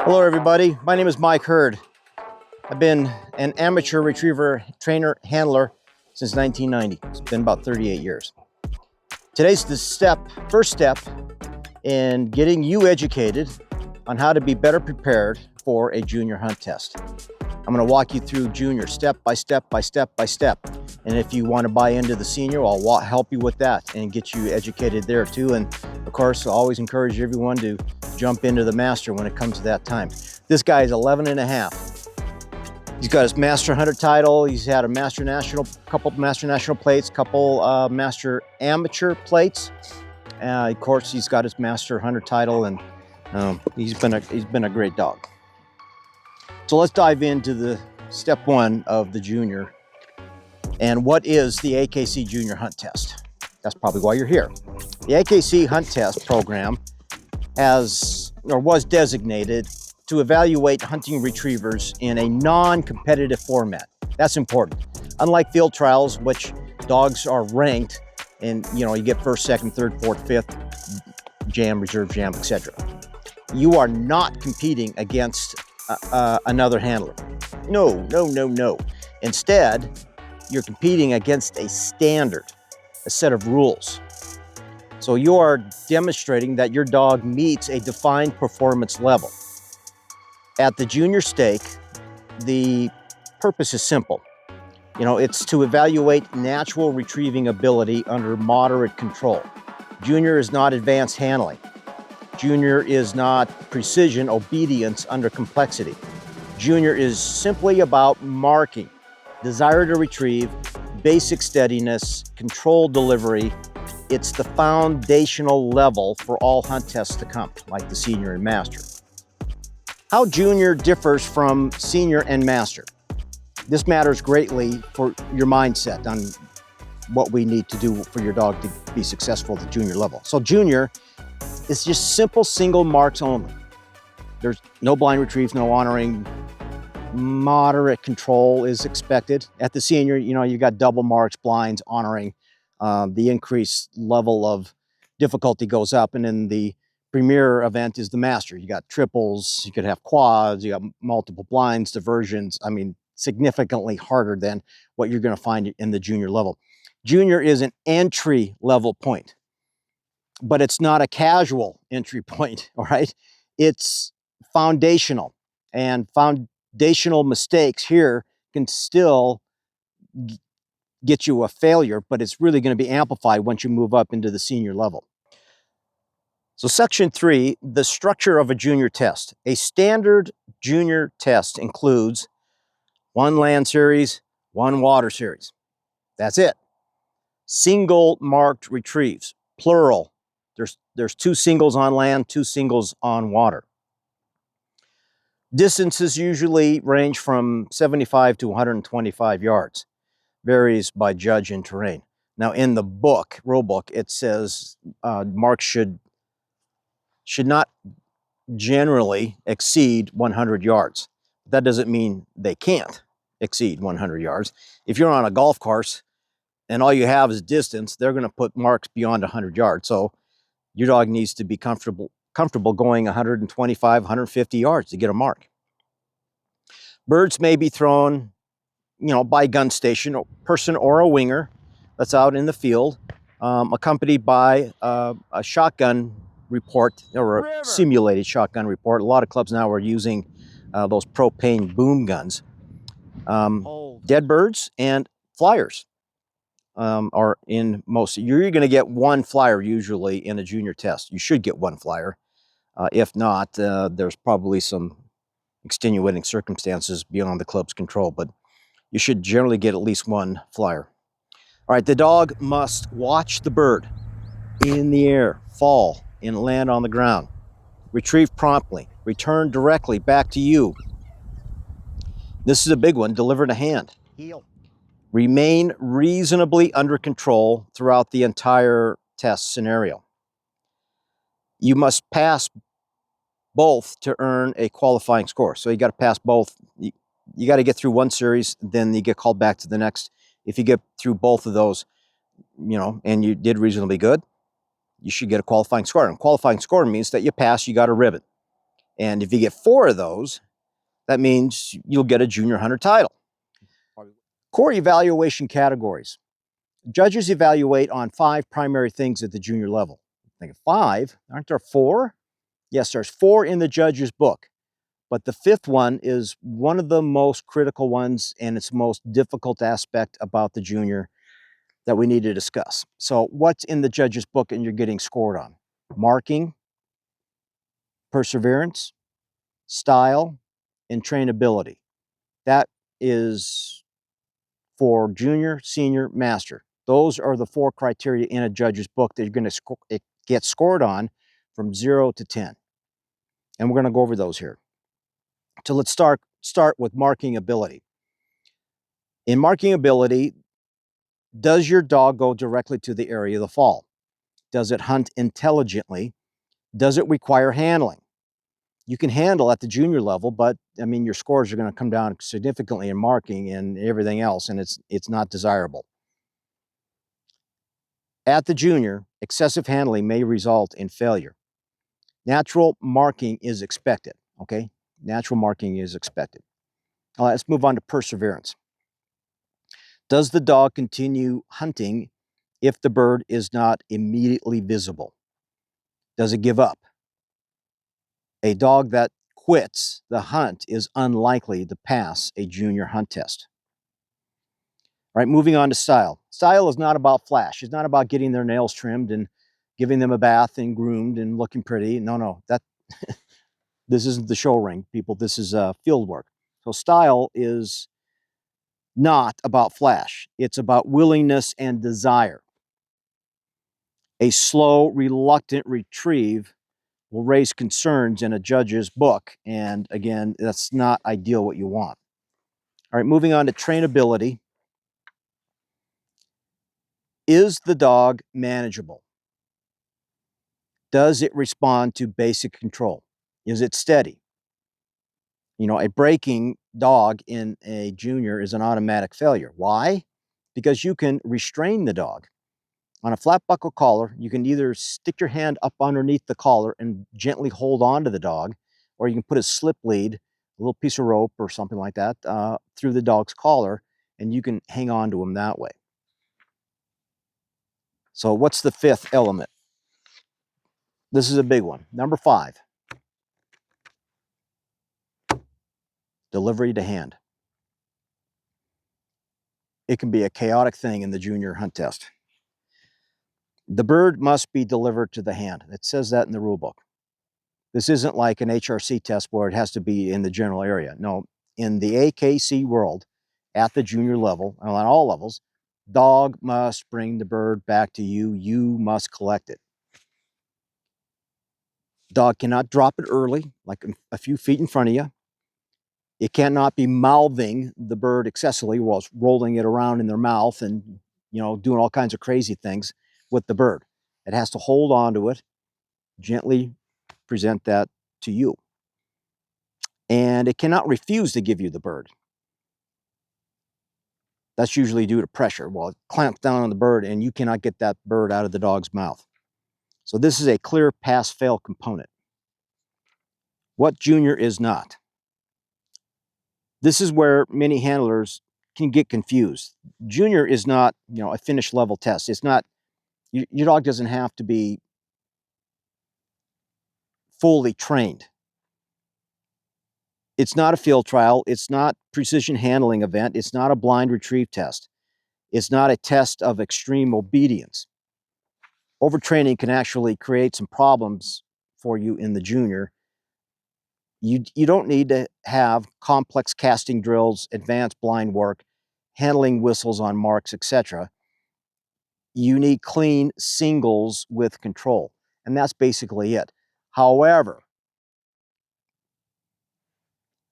Hello everybody, my name is Mike Hurd. I've been an amateur retriever trainer handler since 1990. It's been about 38 years. Today's the first step in getting you educated on how to be better prepared for a junior hunt test. I'm going to walk you through junior step by step by step by step. And if you want to buy into the senior, I'll help you with that and get you educated there too. And of course, I always encourage everyone to jump into the master when it comes to that time. This guy is 11 and a half. He's got his master hunter title. He's had a couple master national plates, couple master amateur plates. Of course, he's got his master hunter title, and he's been a great dog. So let's dive into the step one of the junior. And what is the AKC Junior Hunt Test? That's probably why you're here. The AKC Hunt Test program was designated to evaluate hunting retrievers in a non-competitive format. That's important. Unlike field trials, which dogs are ranked and you get first, second, third, fourth, fifth, jam, reserve jam, etc. You are not competing against another handler. No. Instead, you're competing against a standard, a set of rules. So you are demonstrating that your dog meets a defined performance level. At the junior stake, the purpose is simple. It's to evaluate natural retrieving ability under moderate control. Junior is not advanced handling. Junior is not precision obedience under complexity. Junior is simply about marking, desire to retrieve, basic steadiness, controlled delivery. It's the foundational level for all hunt tests to come, like the senior and master. How junior differs from senior and master. This matters greatly for your mindset on what we need to do for your dog to be successful at the junior level. So junior is just simple single marks only. There's no blind retrieves, no honoring. Moderate control is expected. At the senior, you've got double marks, blinds, honoring. The increased level of difficulty goes up, and in the premier event is the master. You got triples, you could have quads, you got multiple blinds, diversions. I mean, significantly harder than what you're going to find in the junior level. Junior is an entry level point, but it's not a casual entry point, all right? It's foundational, and foundational mistakes here can still get you a failure, but it's really going to be amplified once you move up into the senior level. So section 3, the structure of a junior test. A standard junior test includes 1 land series, 1 water series. That's it. Single marked retrieves, plural. There's 2 singles on land, 2 singles on water. Distances usually range from 75 to 125 yards. Varies by judge and terrain. Now in the rule book, it says marks should not generally exceed 100 yards. That doesn't mean they can't exceed 100 yards. If you're on a golf course and all you have is distance, they're going to put marks beyond 100 yards. So your dog needs to be comfortable going 125, 150 yards to get a mark. Birds may be thrown, by gun station, person or a winger that's out in the field, accompanied by a shotgun report or a simulated shotgun report. A lot of clubs now are using those propane boom guns. Dead birds and flyers are in most. You're going to get 1 flyer usually in a junior test. You should get 1 flyer. If not, there's probably some extenuating circumstances beyond the club's control, but you should generally get at least 1 flyer. All right, the dog must watch the bird in the air, fall, and land on the ground. Retrieve promptly. Return directly back to you. This is a big one. Deliver to hand. Heel. Remain reasonably under control throughout the entire test scenario. You must pass both to earn a qualifying score. So you got to pass both. You got to get through 1 series, then you get called back to the next. If you get through both of those, and you did reasonably good, you should get a qualifying score. And qualifying score means that you pass, you got a ribbon. And if you get 4 of those, that means you'll get a junior hunter title. Core evaluation categories. Judges evaluate on 5 primary things at the junior level. I think 5, aren't there 4? Yes, there's 4 in the judge's book, but the 5th one is one of the most critical ones, and it's the most difficult aspect about the junior that we need to discuss. So what's in the judge's book and you're getting scored on? Marking, perseverance, style, and trainability. That is for junior, senior, master. Those are the 4 criteria in a judge's book that you're going to get scored on from 0 to 10. And we're going to go over those here. So let's start with marking ability. In marking ability, does your dog go directly to the area of the fall? Does it hunt intelligently? Does it require handling? You can handle at the junior level, but I mean, your scores are going to come down significantly in marking and everything else, and it's not desirable. At the junior, excessive handling may result in failure. Natural marking is expected, okay? Natural marking is expected. All right, let's move on to perseverance. Does the dog continue hunting if the bird is not immediately visible? Does it give up? A dog that quits the hunt is unlikely to pass a junior hunt test. All right, moving on to style. Style is not about flash. It's not about getting their nails trimmed and giving them a bath and groomed and looking pretty. No, that this isn't the show ring, people. This is field work. So style is not about flash. It's about willingness and desire. A slow, reluctant retrieve will raise concerns in a judge's book. And again, that's not ideal what you want. All right, moving on to trainability. Is the dog manageable? Does it respond to basic control? Is it steady? You know, a breaking dog in a junior is an automatic failure. Why? Because you can restrain the dog. On a flat buckle collar, you can either stick your hand up underneath the collar and gently hold on to the dog, or you can put a slip lead, a little piece of rope or something like that, through the dog's collar, and you can hang on to him that way. So what's the 5th element? This is a big one. Number 5, delivery to hand. It can be a chaotic thing in the junior hunt test. The bird must be delivered to the hand. It says that in the rule book. This isn't like an HRC test where it has to be in the general area. No, in the AKC world, at the junior level, and on all levels, dog must bring the bird back to you. You must collect it. Dog cannot drop it early, like a few feet in front of you. It cannot be mouthing the bird excessively while it's rolling it around in their mouth and, you know, doing all kinds of crazy things with the bird. It has to hold on to it, gently present that to you. And it cannot refuse to give you the bird. That's usually due to pressure. Well, it clamps down on the bird and you cannot get that bird out of the dog's mouth. So this is a clear pass-fail component. What junior is not? This is where many handlers can get confused. Junior is not, you know, a finished level test. It's not, your dog doesn't have to be fully trained. It's not a field trial. It's not precision handling event. It's not a blind retrieve test. It's not a test of extreme obedience. Overtraining can actually create some problems for you in the junior. You don't need to have complex casting drills, advanced blind work, handling whistles on marks, etc. You need clean singles with control, and that's basically it. However,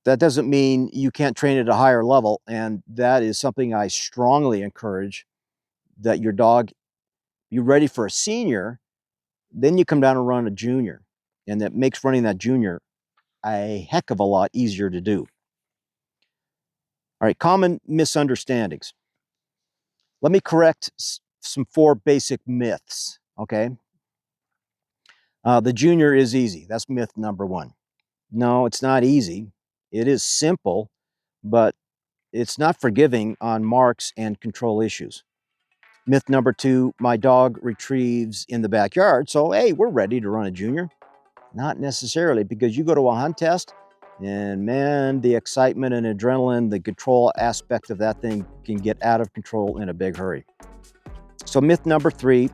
that doesn't mean you can't train at a higher level, and that is something I strongly encourage, that your dog, you're ready for a senior, then you come down and run a junior, and that makes running that junior a heck of a lot easier to do. All right, common misunderstandings. Let me correct some 4 basic myths, okay? The junior is easy. That's myth number 1. No, it's not easy. It is simple, but it's not forgiving on marks and control issues. Myth number 2, my dog retrieves in the backyard, so hey, we're ready to run a junior. Not necessarily, because you go to a hunt test and man, the excitement and adrenaline, the control aspect of that thing can get out of control in a big hurry. So myth number 3,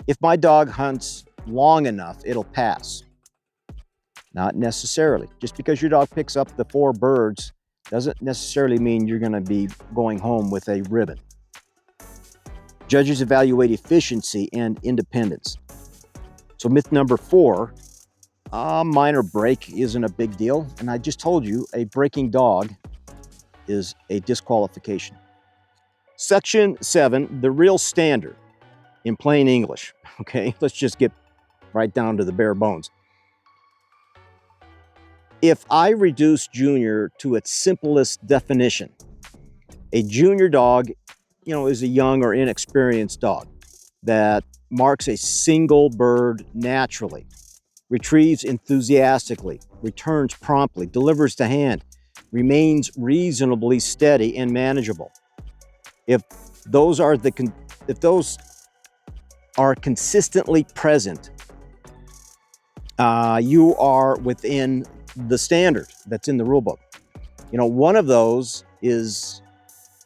if my dog hunts long enough, it'll pass. Not necessarily. Just because your dog picks up the 4 birds doesn't necessarily mean you're going to be going home with a ribbon. Judges evaluate efficiency and independence. So myth number 4, a minor break isn't a big deal. And I just told you, a breaking dog is a disqualification. Section 7, the real standard in plain English. Okay, let's just get right down to the bare bones. If I reduce junior to its simplest definition, a junior dog, is a young or inexperienced dog that marks a single bird naturally, retrieves enthusiastically, returns promptly, delivers to hand, remains reasonably steady and manageable. If those are consistently present, you are within the standard that's in the rule book. One of those is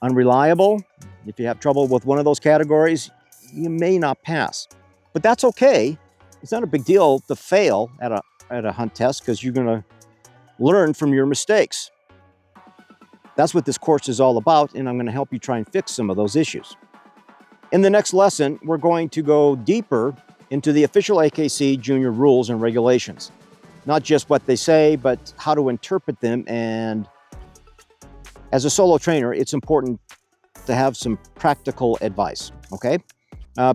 unreliable. If you have trouble with one of those categories, you may not pass, but that's okay. It's not a big deal to fail at a hunt test, because you're going to learn from your mistakes. That's what this course is all about, and I'm going to help you try and fix some of those issues. In the next lesson, we're going to go deeper into the official AKC junior rules and regulations. Not just what they say, but how to interpret them. And as a solo trainer, it's important to have some practical advice, okay?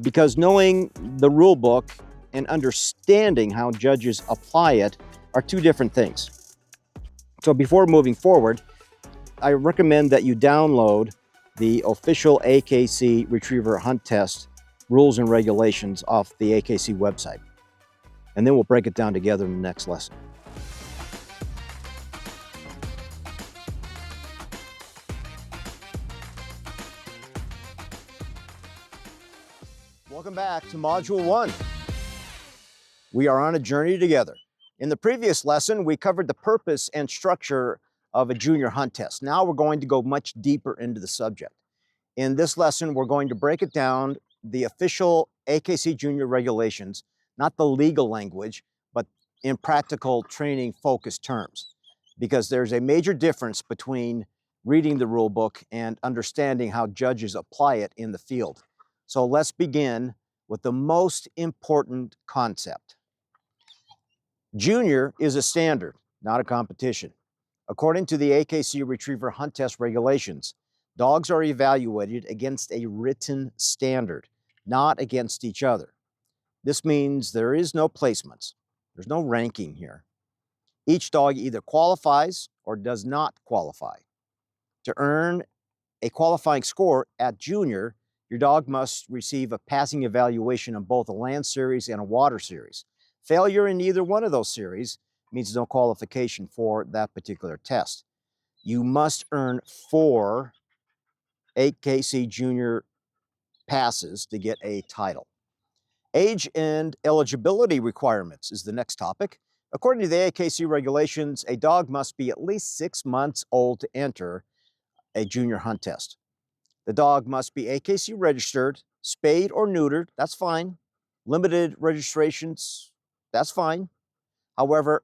Because knowing the rule book and understanding how judges apply it are 2 different things. So before moving forward, I recommend that you download the official AKC Retriever Hunt Test rules and regulations off the AKC website. And then we'll break it down together in the next lesson. Welcome back to Module 1. We are on a journey together. In the previous lesson, we covered the purpose and structure of a junior hunt test. Now we're going to go much deeper into the subject. In this lesson, we're going to break it down, the official AKC junior regulations, not the legal language, but in practical training focused terms, because there's a major difference between reading the rule book and understanding how judges apply it in the field. So let's begin with the most important concept. Junior is a standard, not a competition. According to the AKC Retriever Hunt Test regulations, dogs are evaluated against a written standard, not against each other. This means there is no placements. There's no ranking here. Each dog either qualifies or does not qualify. To earn a qualifying score at junior, your dog must receive a passing evaluation on both a land series and a water series. Failure in either one of those series means no qualification for that particular test. You must earn 4 AKC junior passes to get a title. Age and eligibility requirements is the next topic. According to the AKC regulations, a dog must be at least 6 months old to enter a junior hunt test. The dog must be AKC registered, spayed or neutered, that's fine. Limited registrations, that's fine. However,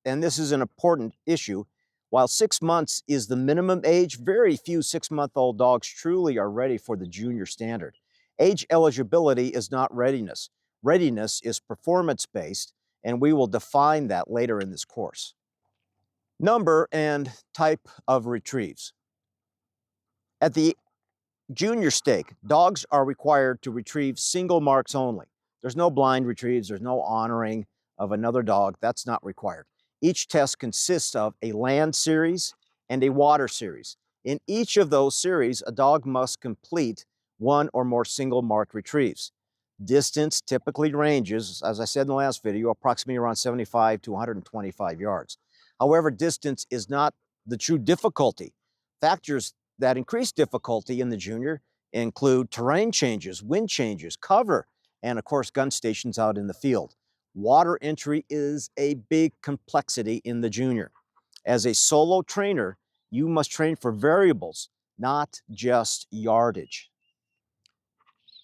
and this is an important issue, while 6 months is the minimum age, very few 6-month-old dogs truly are ready for the junior standard. Age eligibility is not readiness. Readiness is performance-based, and we will define that later in this course. Number and type of retrieves. At the junior stake, dogs are required to retrieve single marks only. There's no blind retrieves, there's no honoring of another dog, that's not required. Each test consists of a land series and a water series. In each of those series, a dog must complete 1 or more single mark retrieves. Distance typically ranges, as I said in the last video, approximately around 75 to 125 yards. However, distance is not the true difficulty. Factors that increase difficulty in the junior include terrain changes, wind changes, cover, and of course, gun stations out in the field. Water entry is a big complexity in the junior. As a solo trainer, you must train for variables, not just yardage.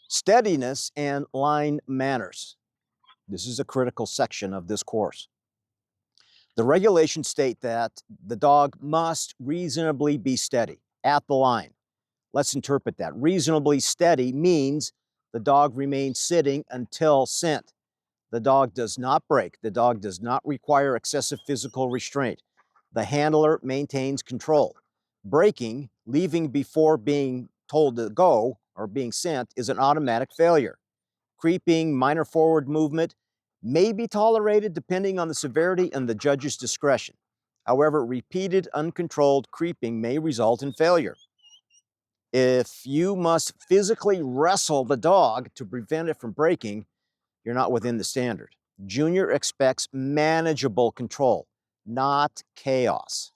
Steadiness and line manners. This is a critical section of this course. The regulations state that the dog must reasonably be steady at the line. Let's interpret that. Reasonably steady means the dog remains sitting until scent. The dog does not break. The dog does not require excessive physical restraint. The handler maintains control. Breaking, leaving before being told to go or being sent, is an automatic failure. Creeping, minor forward movement may be tolerated depending on the severity and the judge's discretion. However, repeated uncontrolled creeping may result in failure. If you must physically wrestle the dog to prevent it from breaking, you're not within the standard. Junior expects manageable control, not chaos.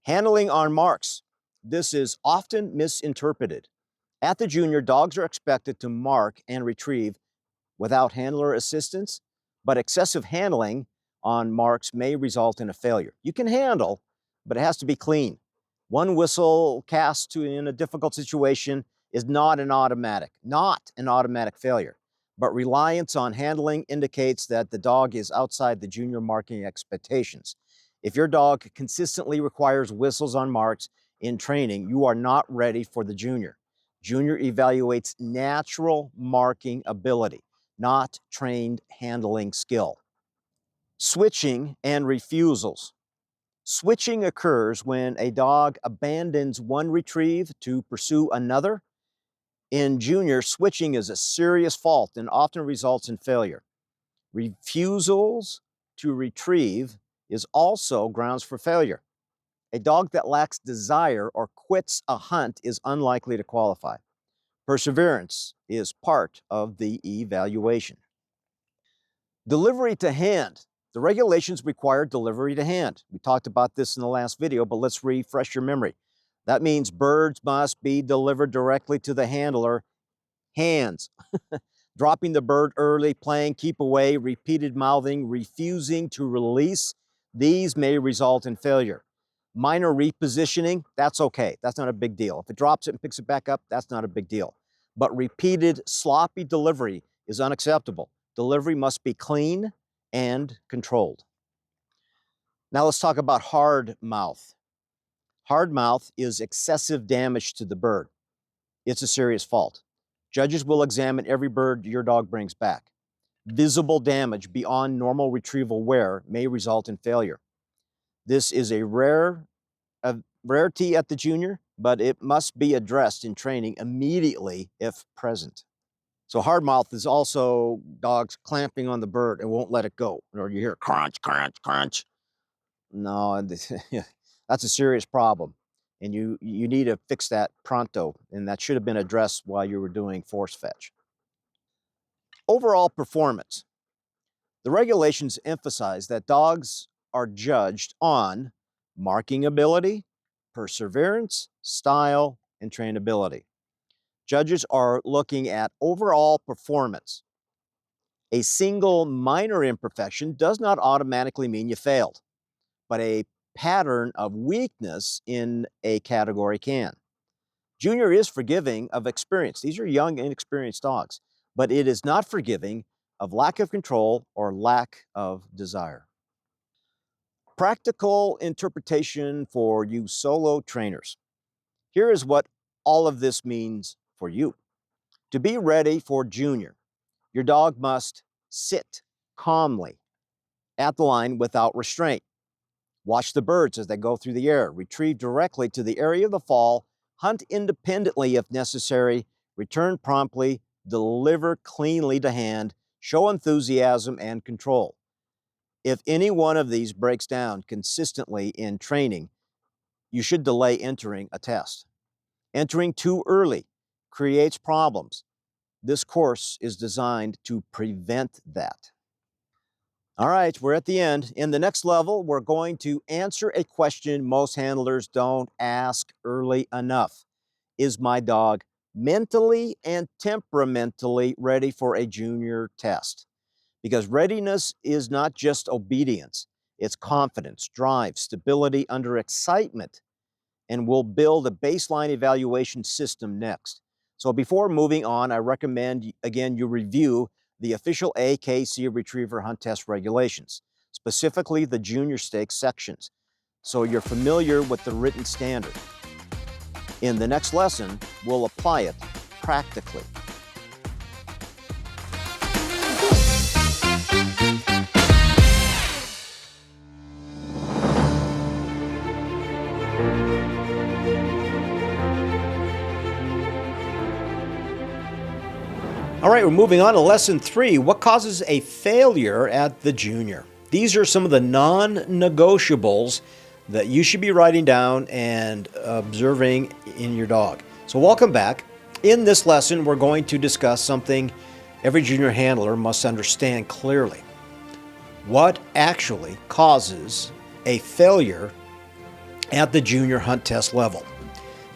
Handling on marks. This is often misinterpreted. At the junior, dogs are expected to mark and retrieve without handler assistance, but excessive handling on marks may result in a failure. You can handle, but it has to be clean. One whistle cast in a difficult situation is not an automatic failure, but reliance on handling indicates that the dog is outside the junior marking expectations. If your dog consistently requires whistles on marks in training, you are not ready for the junior. Junior evaluates natural marking ability, not trained handling skill. Switching and refusals. Switching occurs when a dog abandons one retrieve to pursue another. In junior, switching is a serious fault and often results in failure. Refusals to retrieve is also grounds for failure. A dog that lacks desire or quits a hunt is unlikely to qualify. Perseverance is part of the evaluation. Delivery to hand. The regulations require delivery to hand. We talked about this in the last video, but let's refresh your memory. That means birds must be delivered directly to the handler, hands. Dropping the bird early, playing, keep away, repeated mouthing, refusing to release, these may result in failure. Minor repositioning, that's okay. That's not a big deal. If it drops it and picks it back up, that's not a big deal. But repeated sloppy delivery is unacceptable. Delivery must be clean and controlled. Now let's talk about hard mouth. Hard mouth is excessive damage to the bird. It's a serious fault. Judges will examine every bird your dog brings back. Visible damage beyond normal retrieval wear may result in failure. This is a rarity at the junior, but it must be addressed in training immediately if present. So hard mouth is also dogs clamping on the bird and won't let it go. Or you hear crunch, crunch, crunch. No, that's a serious problem. And you need to fix that pronto. And that should have been addressed while you were doing force fetch. Overall performance. The regulations emphasize that dogs are judged on marking ability, perseverance, style, and trainability. Judges are looking at overall performance. A single minor imperfection does not automatically mean you failed, but a pattern of weakness in a category can. Junior is forgiving of experience. These are young, inexperienced dogs, but it is not forgiving of lack of control or lack of desire. Practical interpretation for you solo trainers. Here is what all of this means for you. To be ready for junior, your dog must sit calmly at the line without restraint. Watch the birds as they go through the air. Retrieve directly to the area of the fall. Hunt independently if necessary. Return promptly. Deliver cleanly to hand. Show enthusiasm and control. If any one of these breaks down consistently in training, you should delay entering a test. Entering too early creates problems. This course is designed to prevent that. All right, we're at the end. In the next level, we're going to answer a question most handlers don't ask early enough. Is my dog mentally and temperamentally ready for a junior test? Because readiness is not just obedience, it's confidence, drive, stability under excitement, and we'll build a baseline evaluation system next. So before moving on, I recommend, again, you review the official AKC Retriever Hunt Test regulations, specifically the junior stakes sections, so you're familiar with the written standard. In the next lesson, we'll apply it practically. All right, we're moving on to lesson 3. What causes a failure at the junior? These are some of the non-negotiables that you should be writing down and observing in your dog. So welcome back. In this lesson, we're going to discuss something every junior handler must understand clearly. What actually causes a failure at the junior hunt test level?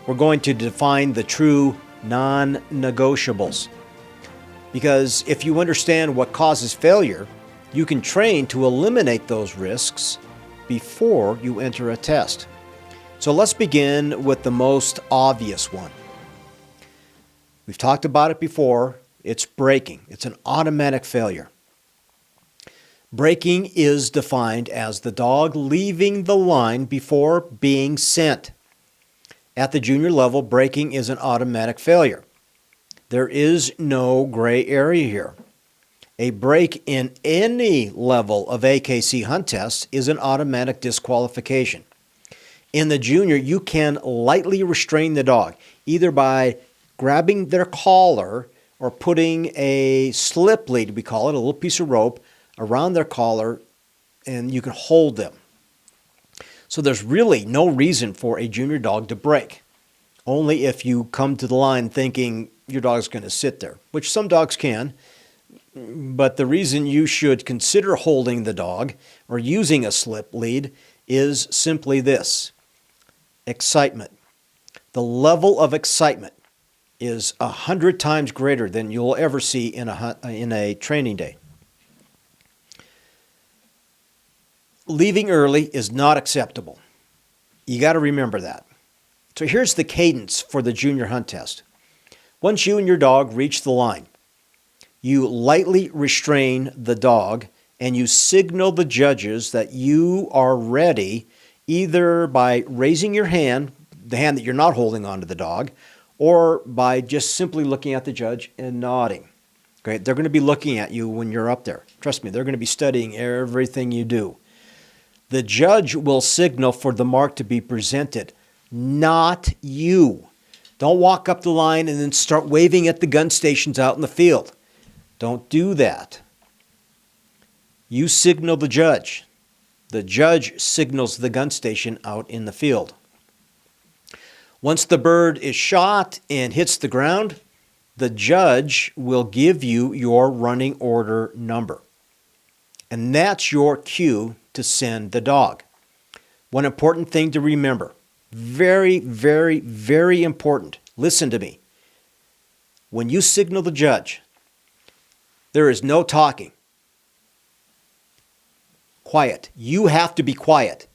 We're going to define the true non-negotiables. Because if you understand what causes failure, you can train to eliminate those risks before you enter a test. So let's begin with the most obvious one. We've talked about it before. It's braking. It's an automatic failure. Braking is defined as the dog leaving the line before being sent. At the junior level, braking is an automatic failure. There is no gray area here. A break in any level of AKC hunt test is an automatic disqualification. In the junior, you can lightly restrain the dog, either by grabbing their collar or putting a slip lead, we call it, a little piece of rope, around their collar, and you can hold them. So there's really no reason for a junior dog to break, only if you come to the line thinking your dog's going to sit there, which some dogs can. But the reason you should consider holding the dog or using a slip lead is simply this: excitement. The level of excitement is 100 times greater than you'll ever see in a training day. Leaving early is not acceptable. You got to remember that. So here's the cadence for the junior hunt test. Once you and your dog reach the line, you lightly restrain the dog and you signal the judges that you are ready, either by raising your hand, the hand that you're not holding onto the dog, or by just simply looking at the judge and nodding. Okay? They're going to be looking at you when you're up there. Trust me, they're going to be studying everything you do. The judge will signal for the mark to be presented, not you. Don't walk up the line and then start waving at the gun stations out in the field. Don't do that. You signal the judge. The judge signals the gun station out in the field. Once the bird is shot and hits the ground, the judge will give you your running order number. And that's your cue to send the dog. One important thing to remember, very, very, very important. Listen to me. When you signal the judge, there is no talking. Quiet. You have to be quiet.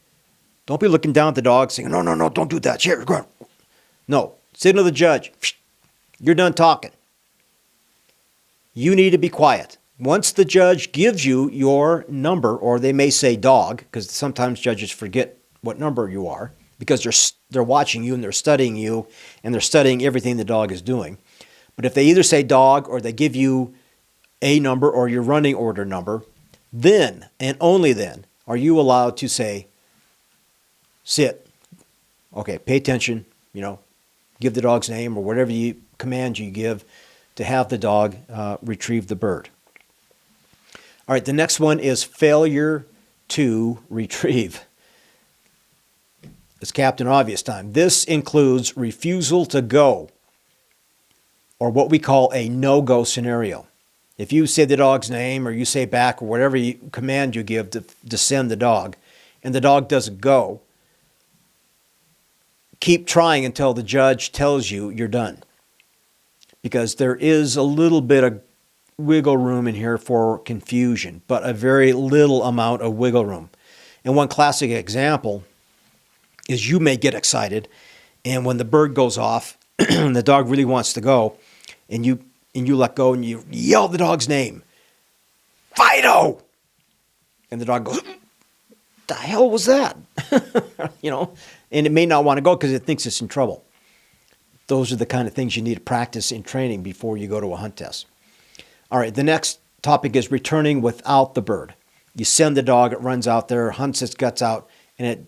Don't be looking down at the dog saying, no, no, no, don't do that. Here, go on. No. Signal the judge. You're done talking. You need to be quiet. Once the judge gives you your number, or they may say dog, because sometimes judges forget what number you are, because they're watching you and they're studying you and they're studying everything the dog is doing. But if they either say dog or they give you a number or your running order number, then and only then are you allowed to say, sit. Okay, pay attention, give the dog's name or whatever command you give to have the dog retrieve the bird. All right, the next one is failure to retrieve. It's Captain Obvious time. This includes refusal to go, or what we call a no-go scenario. If you say the dog's name or you say back or whatever command you give to send the dog, and the dog doesn't go, keep trying until the judge tells you you're done. Because there is a little bit of wiggle room in here for confusion, but a very little amount of wiggle room. And one classic example is you may get excited, and when the bird goes off and the dog really wants to go, and you let go and you yell the dog's name, Fido! And the dog goes, the hell was that? And it may not want to go because it thinks it's in trouble. Those are the kind of things you need to practice in training before you go to a hunt test. All right, the next topic is returning without the bird. You send the dog, it runs out there, hunts its guts out, and it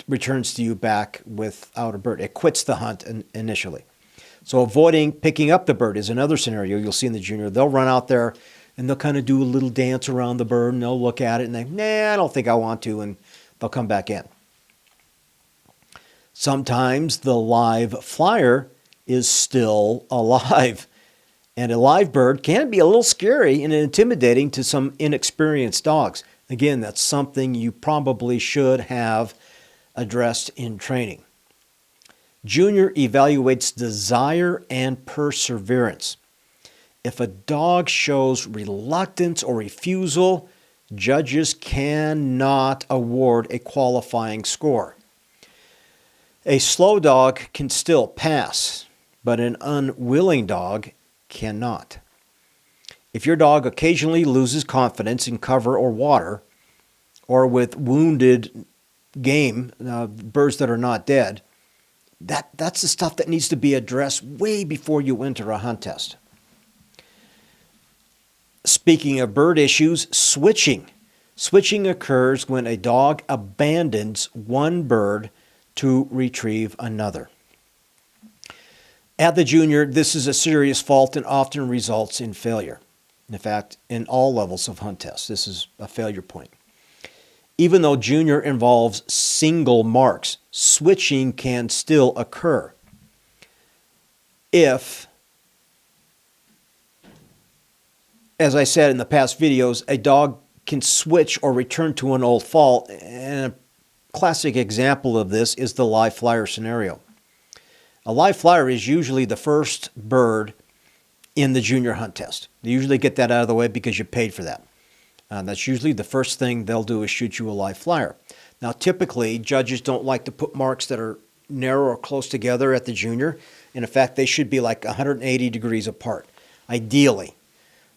returns to you back without a bird. It quits the hunt initially. So avoiding picking up the bird is another scenario you'll see in the junior. They'll run out there and they'll kind of do a little dance around the bird and they'll look at it and they, nah, I don't think I want to, and they'll come back in. Sometimes the live flyer is still alive. And a live bird can be a little scary and intimidating to some inexperienced dogs. Again, that's something you probably should have addressed in training. Junior evaluates desire and perseverance. If a dog shows reluctance or refusal, judges cannot award a qualifying score. A slow dog can still pass, but an unwilling dog cannot. If your dog occasionally loses confidence in cover or water, or with wounded game, birds that are not dead, that's the stuff that needs to be addressed way before you enter a hunt test. Speaking of bird issues, switching. Switching occurs when a dog abandons one bird to retrieve another. At the junior, this is a serious fault and often results in failure. In fact, in all levels of hunt tests, this is a failure point. Even though junior involves single marks, switching can still occur. If, as I said in the past videos, a dog can switch or return to an old fault, and a classic example of this is the live flyer scenario. A live flyer is usually the first bird in the junior hunt test. They usually get that out of the way because you paid for that. That's usually the first thing they'll do is shoot you a live flyer. Now, typically, judges don't like to put marks that are narrow or close together at the junior. And in fact, they should be like 180 degrees apart, ideally.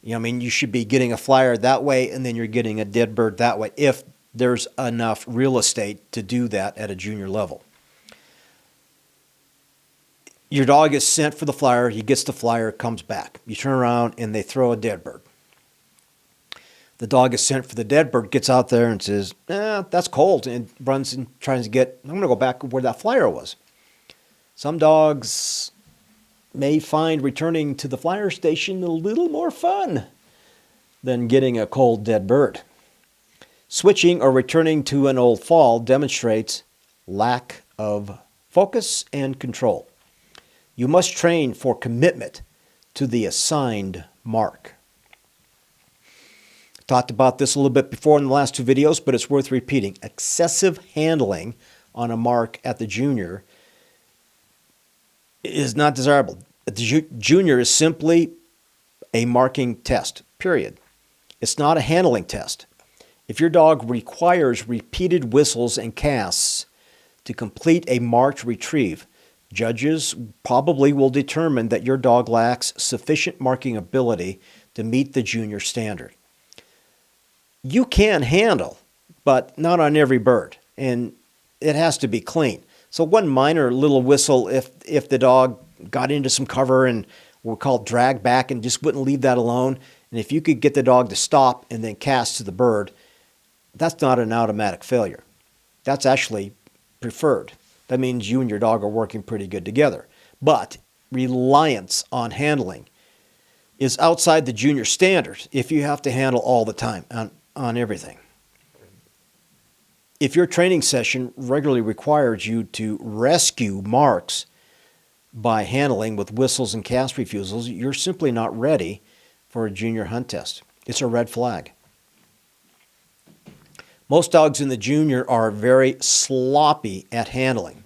You should be getting a flyer that way, and then you're getting a dead bird that way, if there's enough real estate to do that at a junior level. Your dog is sent for the flyer, he gets the flyer, comes back. You turn around and they throw a dead bird. The dog is sent for the dead bird, gets out there and says, that's cold, and runs and tries to get, I'm going to go back where that flyer was. Some dogs may find returning to the flyer station a little more fun than getting a cold dead bird. Switching or returning to an old fall demonstrates lack of focus and control. You must train for commitment to the assigned mark. Talked about this a little bit before in the last two videos, but it's worth repeating. Excessive handling on a mark at the junior is not desirable. The junior is simply a marking test, period. It's not a handling test. If your dog requires repeated whistles and casts to complete a marked retrieve, judges probably will determine that your dog lacks sufficient marking ability to meet the junior standard. You can handle, but not on every bird, and it has to be clean. So one minor little whistle, if the dog got into some cover and we'll call it drag back and just wouldn't leave that alone, and if you could get the dog to stop and then cast to the bird, that's not an automatic failure. That's actually preferred. That means you and your dog are working pretty good together. But reliance on handling is outside the junior standard if you have to handle all the time on everything. If your training session regularly requires you to rescue marks by handling with whistles and cast refusals, you're simply not ready for a junior hunt test. It's a red flag. Most dogs in the junior are very sloppy at handling.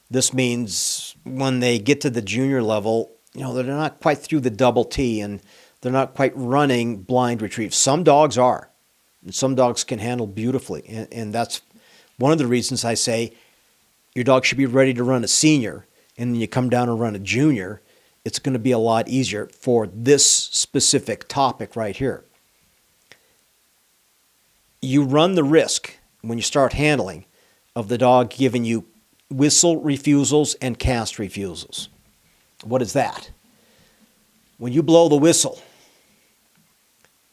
This means when they get to the junior level, they're not quite through the double T and they're not quite running blind retrieve. Some dogs are, and some dogs can handle beautifully. And that's one of the reasons I say your dog should be ready to run a senior, and then you come down and run a junior. It's going to be a lot easier for this specific topic right here. You run the risk when you start handling of the dog giving you whistle refusals and cast refusals. What is that? When you blow the whistle,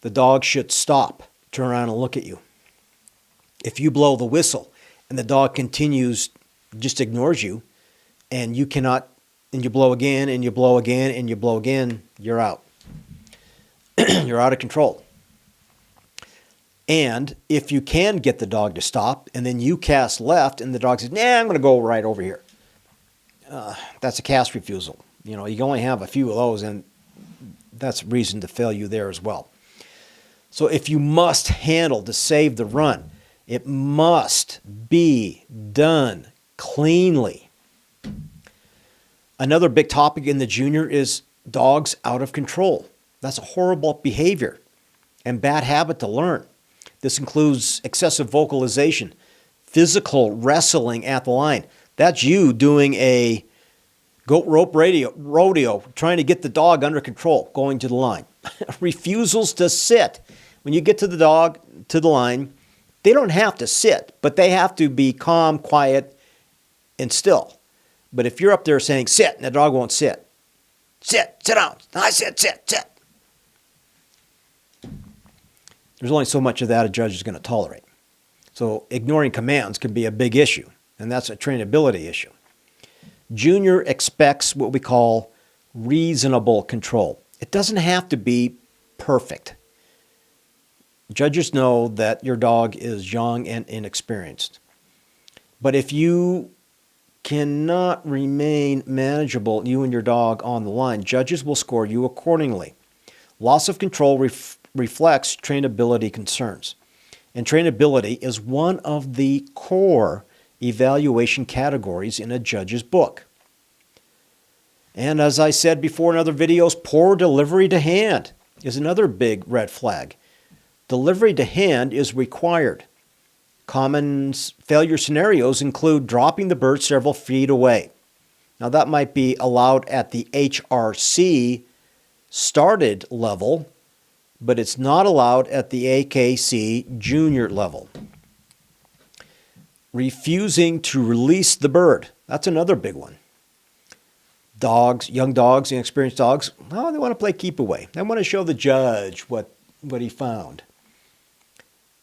the dog should stop, turn around and look at you. If you blow the whistle and the dog continues, just ignores you, and you cannot, and you blow again, and you blow again, and you blow again, you're out. You're out of control. And if you can get the dog to stop, and then you cast left, and the dog says, nah, I'm going to go right over here. That's a cast refusal. You can only have a few of those, and that's reason to fail you there as well. So if you must handle to save the run, it must be done cleanly. Another big topic in the junior is dogs out of control. That's a horrible behavior and bad habit to learn. This includes excessive vocalization, physical wrestling at the line. That's you doing a goat rope rodeo, trying to get the dog under control, going to the line. Refusals to sit. When you get to the dog, to the line, they don't have to sit, but they have to be calm, quiet, and still. But if you're up there saying, sit, and the dog won't sit. Sit down. I said sit. There's only so much of that a judge is going to tolerate. So ignoring commands can be a big issue, and that's a trainability issue. Junior expects what we call reasonable control. It doesn't have to be perfect. Judges know that your dog is young and inexperienced. But if you cannot remain manageable, you and your dog on the line, judges will score you accordingly. Loss of control reflects trainability concerns. And trainability is one of the core evaluation categories in a judge's book. And as I said before in other videos, poor delivery to hand is another big red flag. Delivery to hand is required. Common failure scenarios include dropping the bird several feet away. Now that might be allowed at the HRC started level, but it's not allowed at the AKC junior level. Refusing to release the bird. That's another big one. Dogs, young dogs, inexperienced dogs, they want to play keep away. They want to show the judge what he found.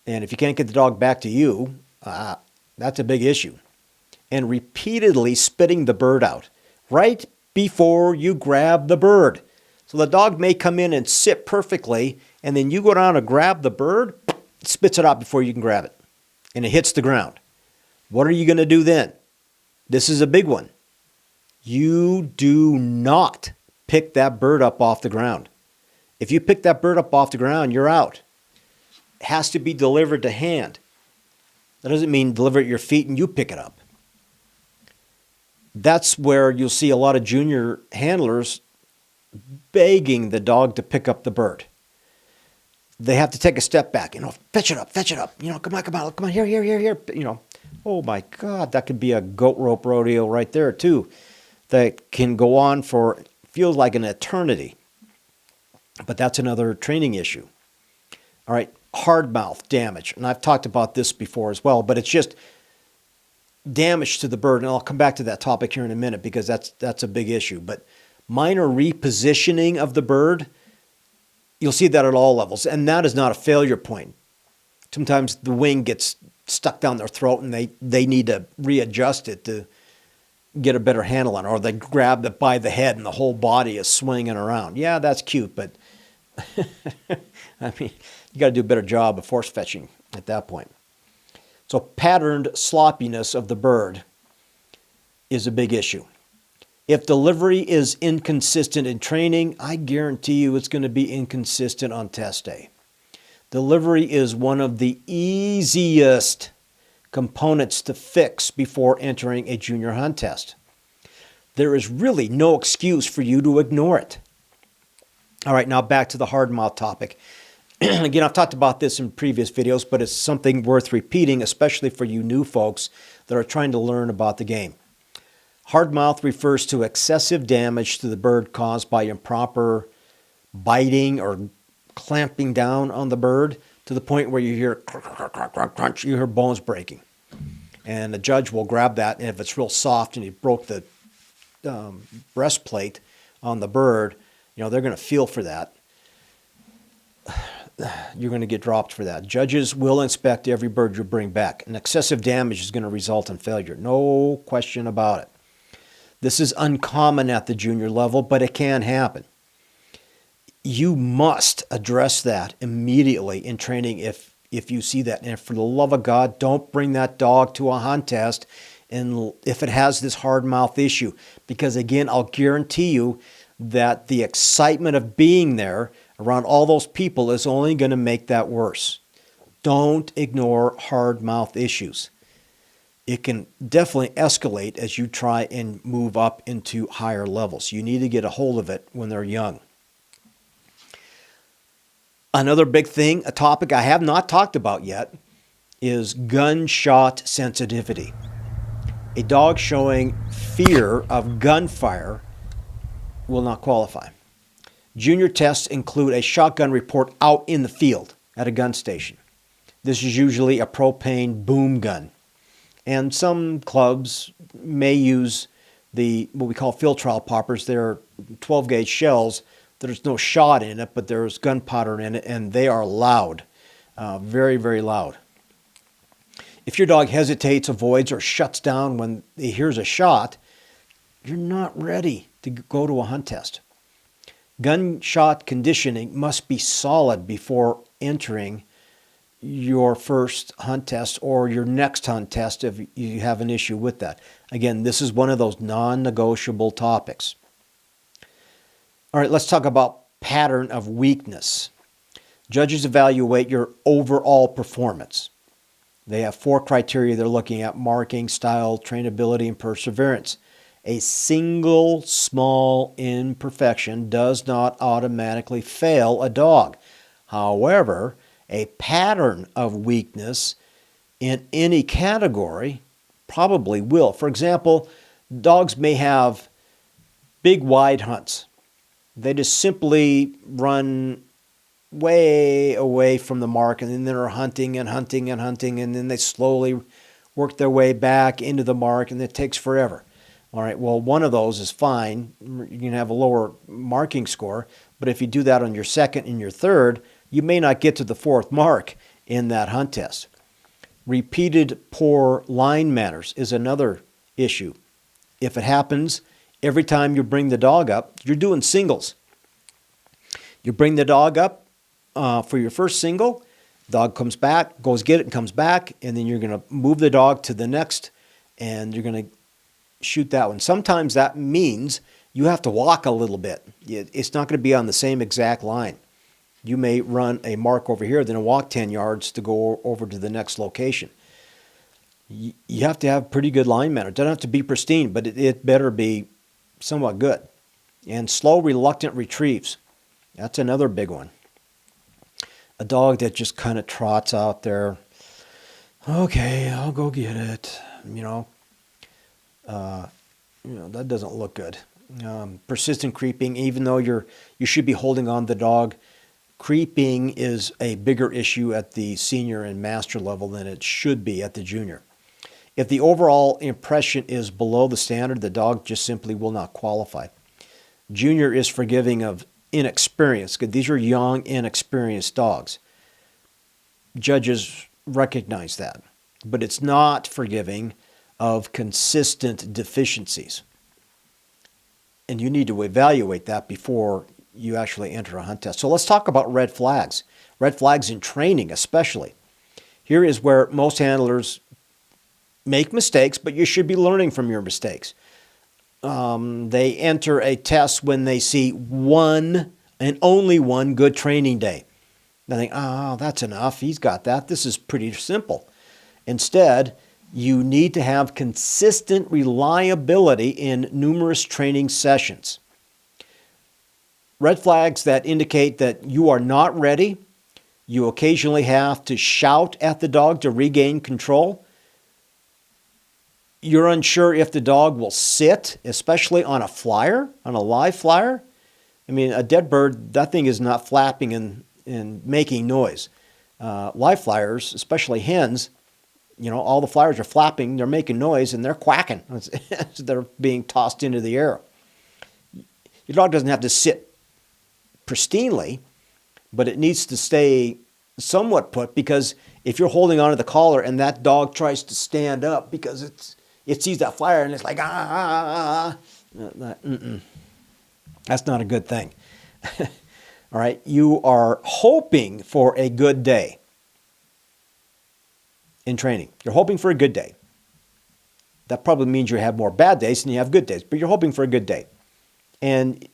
And if you can't get the dog back to you, that's a big issue. And repeatedly spitting the bird out right before you grab the bird. So the dog may come in and sit perfectly, and then you go down to grab the bird, it spits it out before you can grab it. And it hits the ground. What are you going to do then? This is a big one. You do not pick that bird up off the ground. If you pick that bird up off the ground, you're out. It has to be delivered to hand. That doesn't mean deliver it at your feet and you pick it up. That's where you'll see a lot of junior handlers begging the dog to pick up the bird. They have to take a step back, fetch it up, come on, here, oh my God, that could be a goat rope rodeo right there too. That can go on for, feels like an eternity. But that's another training issue. All right, hard mouth damage. And I've talked about this before as well, but it's just damage to the bird. And I'll come back to that topic here in a minute because that's a big issue. But minor repositioning of the bird, you'll see that at all levels. And that is not a failure point. Sometimes the wing gets stuck down their throat and they need to readjust it to get a better handle on it, or they grab it by the head and the whole body is swinging around. Yeah, that's cute, but I mean, you got to do a better job of force fetching at that point. So patterned sloppiness of the bird is a big issue. If delivery is inconsistent in training, I guarantee you it's going to be inconsistent on test day. Delivery is one of the easiest components to fix before entering a junior hunt test. There is really no excuse for you to ignore it. All right, now back to the hard mouth topic. Again, I've talked about this in previous videos, but it's something worth repeating, especially for you new folks that are trying to learn about the game. Hard mouth refers to excessive damage to the bird caused by improper biting or clamping down on the bird to the point where you hear crunch, you hear bones breaking. And the judge will grab that, and if it's real soft and you broke the breastplate on the bird, they're going to feel for that. You're going to get dropped for that. Judges will inspect every bird you bring back, and excessive damage is going to result in failure. No question about it. This is uncommon at the junior level, but it can happen. You must address that immediately in training if you see that. And for the love of God, don't bring that dog to a hunt test and if it has this hard mouth issue. Because again, I'll guarantee you that the excitement of being there around all those people is only going to make that worse. Don't ignore hard mouth issues. It can definitely escalate as you try and move up into higher levels. You need to get a hold of it when they're young. Another big thing, a topic I have not talked about yet, is gunshot sensitivity. A dog showing fear of gunfire will not qualify. Junior tests include a shotgun report out in the field at a gun station. This is usually a propane boom gun. And some clubs may use what we call field trial poppers. They're 12-gauge shells. There's no shot in it, but there's gunpowder in it, and they are loud, very, very loud. If your dog hesitates, avoids, or shuts down when he hears a shot, you're not ready to go to a hunt test. Gunshot conditioning must be solid before entering your first hunt test or your next hunt test if you have an issue with that. Again, this is one of those non-negotiable topics. All right, let's talk about pattern of weakness. Judges evaluate your overall performance. They have 4 criteria they're looking at: marking, style, trainability, and perseverance. A single small imperfection does not automatically fail a dog. However, a pattern of weakness in any category probably will. For example, dogs may have big wide hunts. They just simply run way away from the mark, and then they're hunting and hunting and hunting, and then they slowly work their way back into the mark, and it takes forever. All right, well, one of those is fine. You can have a lower marking score, but if you do that on your second and your third, you may not get to the 4th mark in that hunt test. Repeated poor line manners is another issue. If it happens every time you bring the dog up, you're doing singles. You bring the dog up for your first single, dog comes back, goes get it and comes back, and then you're going to move the dog to the next, and you're going to shoot that one. Sometimes that means you have to walk a little bit. It's not going to be on the same exact line. You may run a mark over here, then walk 10 yards to go over to the next location. You have to have pretty good line manner. It doesn't have to be pristine, but it better be somewhat good. And slow, reluctant retrieves. That's another big one. A dog that just kind of trots out there. Okay, I'll go get it. That doesn't look good. Persistent creeping, even though you should be holding on the dog. Creeping is a bigger issue at the senior and master level than it should be at the junior. If the overall impression is below the standard, the dog just simply will not qualify. Junior is forgiving of inexperience. These are young, inexperienced dogs. Judges recognize that, but it's not forgiving of consistent deficiencies. And you need to evaluate that before you actually enter a hunt test. So let's talk about red flags. Red flags in training especially. Here is where most handlers make mistakes, but you should be learning from your mistakes. they enter a test when they see one and only one good training day. They think, oh, that's enough. He's got that. This is pretty simple. Instead, you need to have consistent reliability in numerous training sessions. Red flags that indicate that you are not ready. You occasionally have to shout at the dog to regain control. You're unsure if the dog will sit, especially on a flyer, on a live flyer. I mean, a dead bird, that thing is not flapping and making noise. Live flyers, especially hens, you know, all the flyers are flapping, they're making noise, and they're quacking as they're being tossed into the air. Your dog doesn't have to sit pristinely, but it needs to stay somewhat put, because if you're holding onto the collar and that dog tries to stand up because it sees that flyer and it's like, that's not a good thing. All right, you are hoping for a good day in training. You're hoping for a good day. That probably means you have more bad days than you have good days, but you're hoping for a good day. And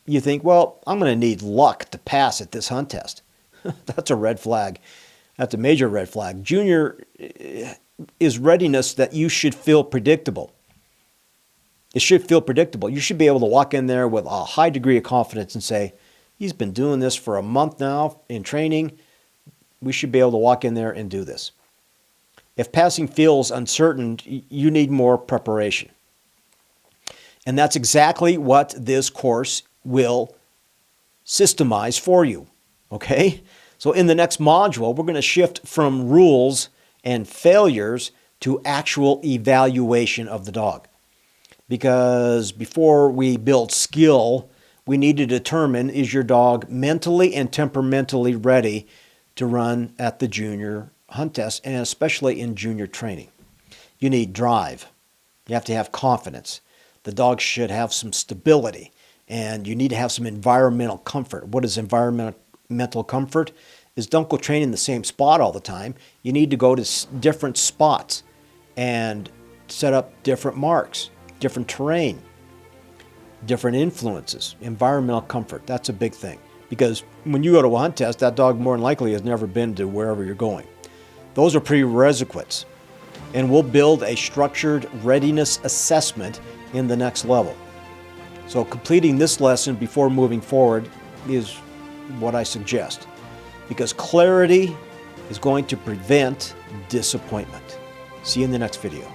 you think, well, I'm going to need luck to pass at this hunt test. That's a red flag. That's a major red flag. Junior is readiness that you should feel predictable. It should feel predictable. You should be able to walk in there with a high degree of confidence and say, he's been doing this for a month now in training. We should be able to walk in there and do this. If passing feels uncertain, you need more preparation. And that's exactly what this course will systemize for you, okay? So in the next module, we're going to shift from rules and failures to actual evaluation of the dog. Because before we build skill, we need to determine, is your dog mentally and temperamentally ready to run at the junior hunt test, and especially in junior training. You need drive. You have to have confidence. The dog should have some stability, and you need to have some environmental comfort. What is environmental comfort? Is don't go train in the same spot all the time. You need to go to different spots and set up different marks, different terrain, different influences. Environmental comfort, that's a big thing. Because when you go to a hunt test, that dog more than likely has never been to wherever you're going. Those are prerequisites. And we'll build a structured readiness assessment in the next level. So completing this lesson before moving forward is what I suggest, because clarity is going to prevent disappointment. See you in the next video.